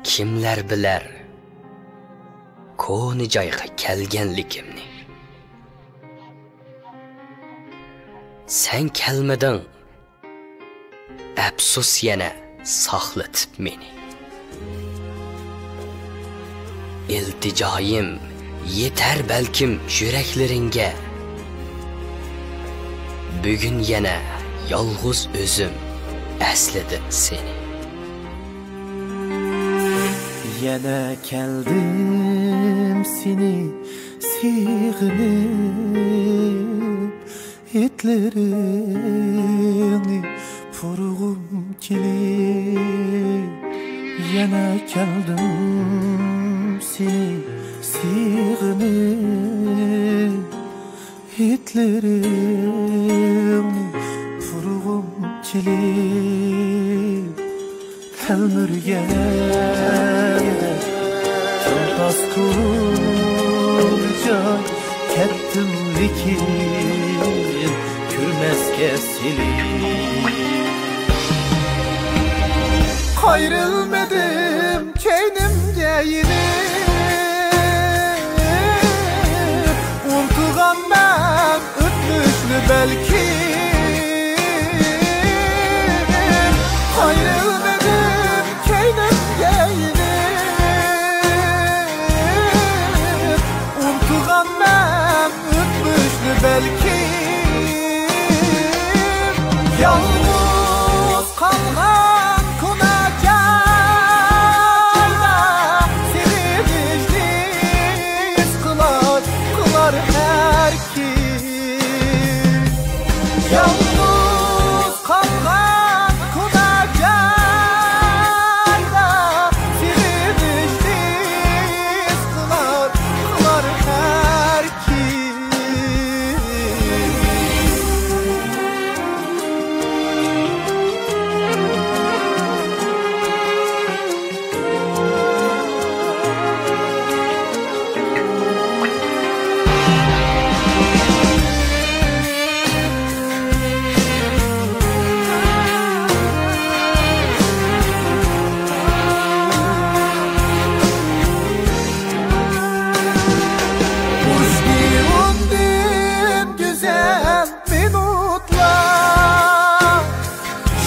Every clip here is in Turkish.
kimlar bilar ko'ni joyga kelganligimni. Sen kelmedin, afsus yana saqlatib meni. İlticoyim yeter belkim yüreklaringga. Bugün yana yolg'iz o'zim asladim seni. Yana keldim seni sig'inib, etlerini purg'um kelib. Yana keldim seni sig'inib, etlerini purg'um kelib. Kelmirganda to'pas ko'rjoy ketdim lekin ko'rmasga seni. Ayrılmadım keynimge yine, unutgan ben ötmüşlü belki. Ayrılmadım keynimge yine, unutgan ben ötmüşlü belki. Yalnız kalgan yalnız kalgan kunacayda seni vicdiz kılar her kim.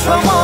Come on.